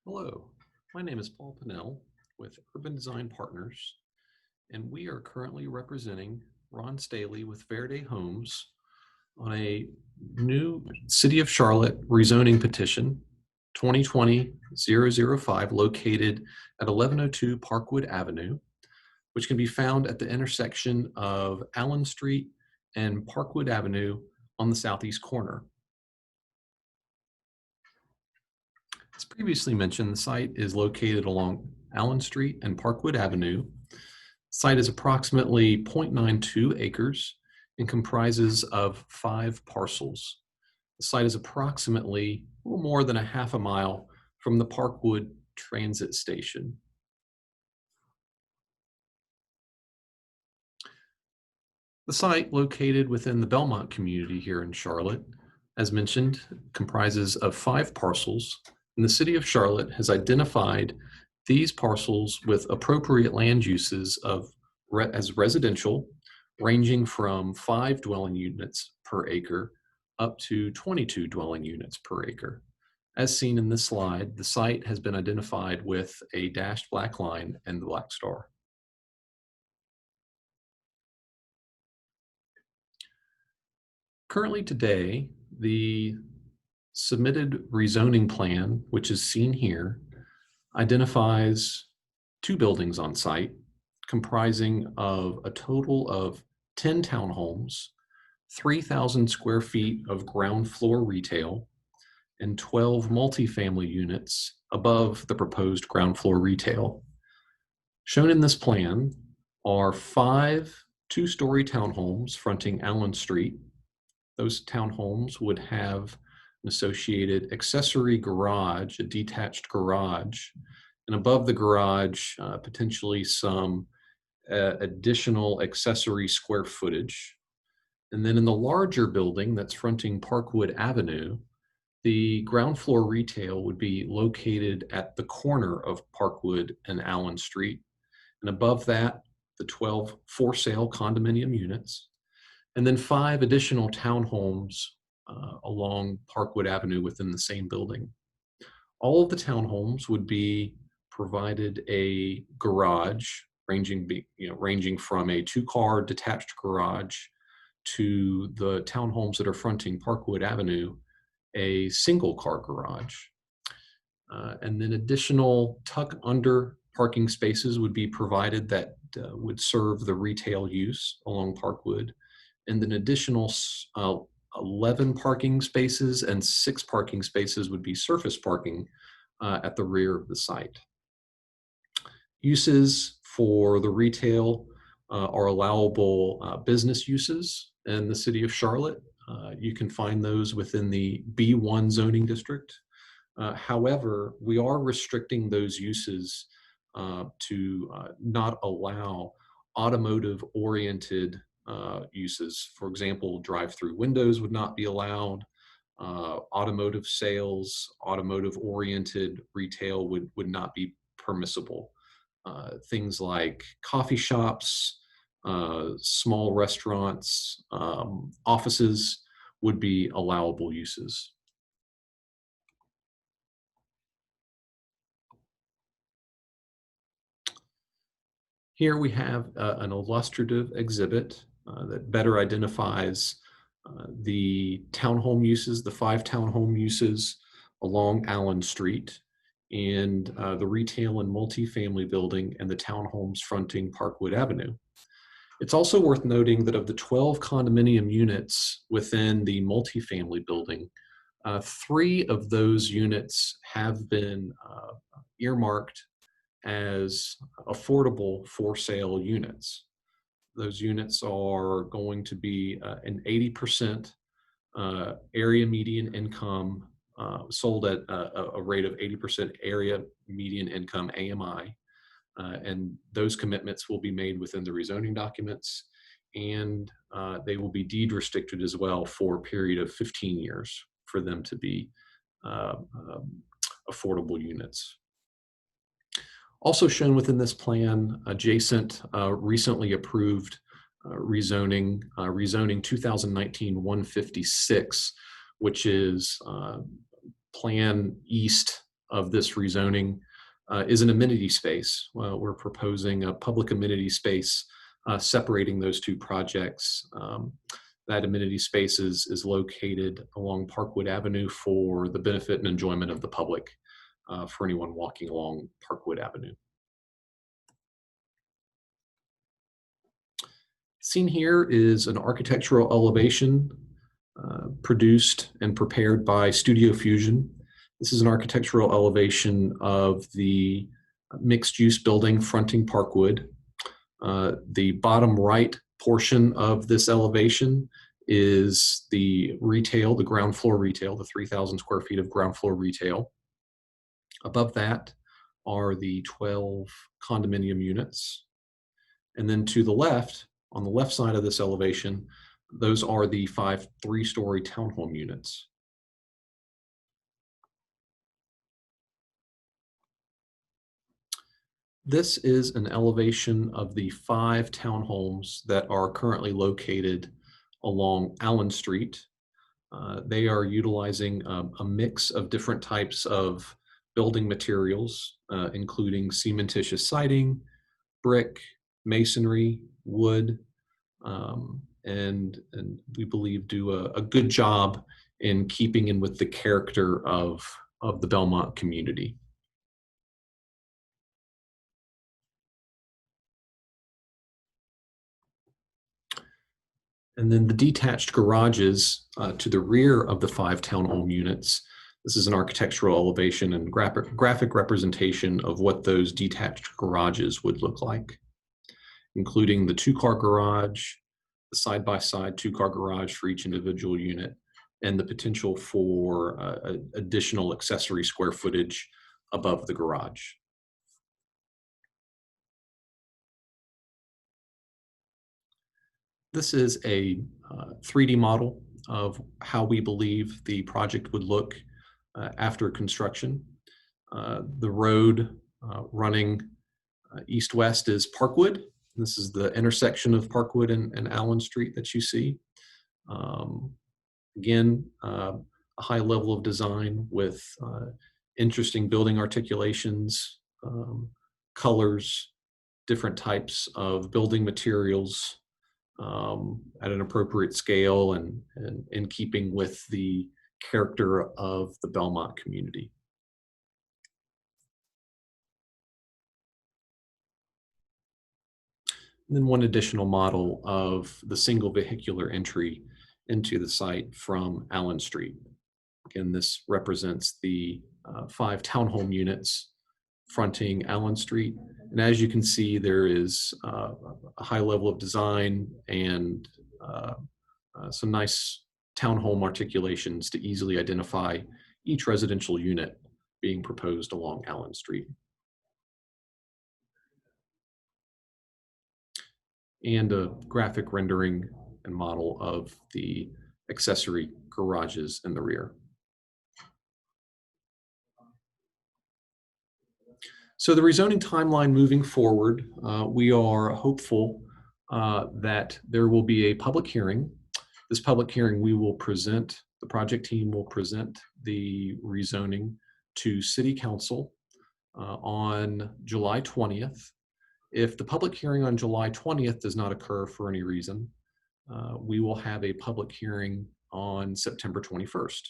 Hello, my name is Paul Pennell with Urban Design Partners, and we are currently representing Ron Staley with Verde Homes on a new City of Charlotte rezoning petition 2020-005 located at 1102 Parkwood Avenue, which can be found at the intersection of Allen Street and Parkwood Avenue on the southeast corner. As previously mentioned, the site is located along Allen Street and Parkwood Avenue. The site is approximately 0.92 acres and comprises of 5 parcels. The site is approximately a little more than a half a mile from the Parkwood Transit Station. The site, located within the Belmont community here in Charlotte, as mentioned, comprises of 5 parcels. And the City of Charlotte has identified these parcels with appropriate land uses as residential, ranging from 5 dwelling units per acre up to 22 dwelling units per acre. As seen in this slide, the site has been identified with a dashed black line and the black star. Currently today, the submitted rezoning plan, which is seen here, identifies 2 buildings on site comprising of a total of 10 townhomes, 3,000 square feet of ground floor retail, and 12 multifamily units above the proposed ground floor retail. Shown in this plan are 5 2-story townhomes fronting Allen Street. Those townhomes would have an associated accessory garage, a detached garage, and above the garage, potentially some additional accessory square footage. And then in the larger building that's fronting Parkwood Avenue, the ground floor retail would be located at the corner of Parkwood and Allen Street. And above that, the 12 for-sale condominium units, and then 5 additional townhomes along Parkwood Avenue within the same building. All of the townhomes would be provided a garage ranging from a 2-car detached garage to the townhomes that are fronting Parkwood Avenue, a single-car garage. And then additional tuck under parking spaces would be provided that would serve the retail use along Parkwood. And then additional 11 parking spaces and 6 parking spaces would be surface parking at the rear of the site. Uses for the retail are allowable business uses in the City of Charlotte. You can find those within the B1 zoning district. However, we are restricting those uses to not allow automotive-oriented uses. For example, drive-through windows would not be allowed. Automotive sales, automotive-oriented retail would not be permissible. Things like coffee shops, small restaurants, offices would be allowable uses. Here we have an illustrative exhibit that better identifies the townhome uses, the 5 townhome uses along Allen Street, and the retail and multifamily building and the townhomes fronting Parkwood Avenue. It's also worth noting that of the 12 condominium units within the multifamily building, 3 of those units have been earmarked as affordable for sale units. Those units are going to be an 80% area median income, sold at a rate of 80% area median income AMI. And those commitments will be made within the rezoning documents, and they will be deed restricted as well for a period of 15 years for them to be affordable units. Also shown within this plan, adjacent recently approved rezoning 2019-156, which is Plan East of this rezoning is an amenity space. Well, we're proposing a public amenity space separating those two projects. That amenity space is located along Parkwood Avenue for the benefit and enjoyment of the public, for anyone walking along Parkwood Avenue. Seen here is an architectural elevation produced and prepared by Studio Fusion. This is an architectural elevation of the mixed-use building fronting Parkwood. The bottom right portion of this elevation is the retail, the ground floor retail, the 3,000 square feet of ground floor retail. Above that are the 12 condominium units. And then to the left, on the left side of this elevation, those are the 5 three-story townhome units. This is an elevation of the 5 townhomes that are currently located along Allen Street. They are utilizing a mix of different types of building materials, including cementitious siding, brick, masonry, wood, and we believe do a good job in keeping in with the character of the Belmont community. And then the detached garages to the rear of the 5 townhome units. This is an architectural elevation and graphic representation of what those detached garages would look like, including the 2-car garage, the side-by-side 2-car garage for each individual unit, and the potential for additional accessory square footage above the garage. This is a 3D model of how we believe the project would look after construction. The road running east-west is Parkwood. This is the intersection of Parkwood and Allen Street that you see. Again, a high level of design with interesting building articulations, colors, different types of building materials, at an appropriate scale and in keeping with the character of the Belmont community. And then one additional model of the single vehicular entry into the site from Allen Street. Again, this represents the 5 townhome units fronting Allen Street. And as you can see, there is a high level of design and some nice townhome articulations to easily identify each residential unit being proposed along Allen Street. And a graphic rendering and model of the accessory garages in the rear. So the rezoning timeline moving forward, we are hopeful that there will be a public hearing. This public hearing, the project team will present the rezoning to City Council on July 20th. If the public hearing on July 20th does not occur for any reason, we will have a public hearing on September 21st.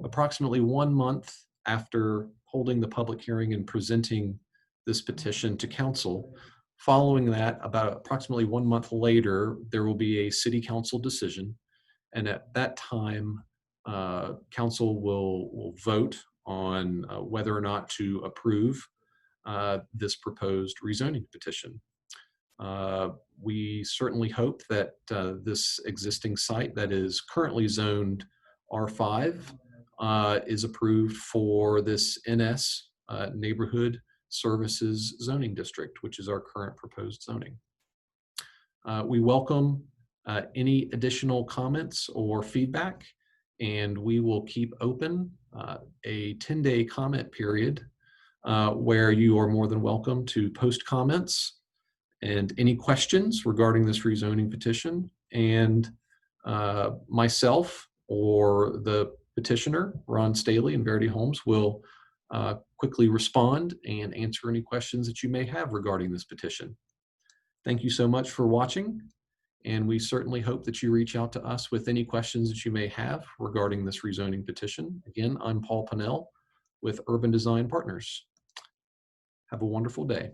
Approximately 1 month after holding the public hearing and presenting this petition to council, following that, about approximately 1 month later, there will be a city council decision. And at that time, council will vote on whether or not to approve this proposed rezoning petition. We certainly hope that this existing site that is currently zoned R5 is approved for this NS Neighborhood Services Zoning District, which is our current proposed zoning. We welcome any additional comments or feedback, and we will keep open a 10-day comment period where you are more than welcome to post comments and any questions regarding this rezoning petition. And myself or the petitioner, Ron Staley and Verity Holmes, will quickly respond and answer any questions that you may have regarding this petition. Thank you so much for watching, and we certainly hope that you reach out to us with any questions that you may have regarding this rezoning petition. Again, I'm Paul Pennell with Urban Design Partners. Have a wonderful day.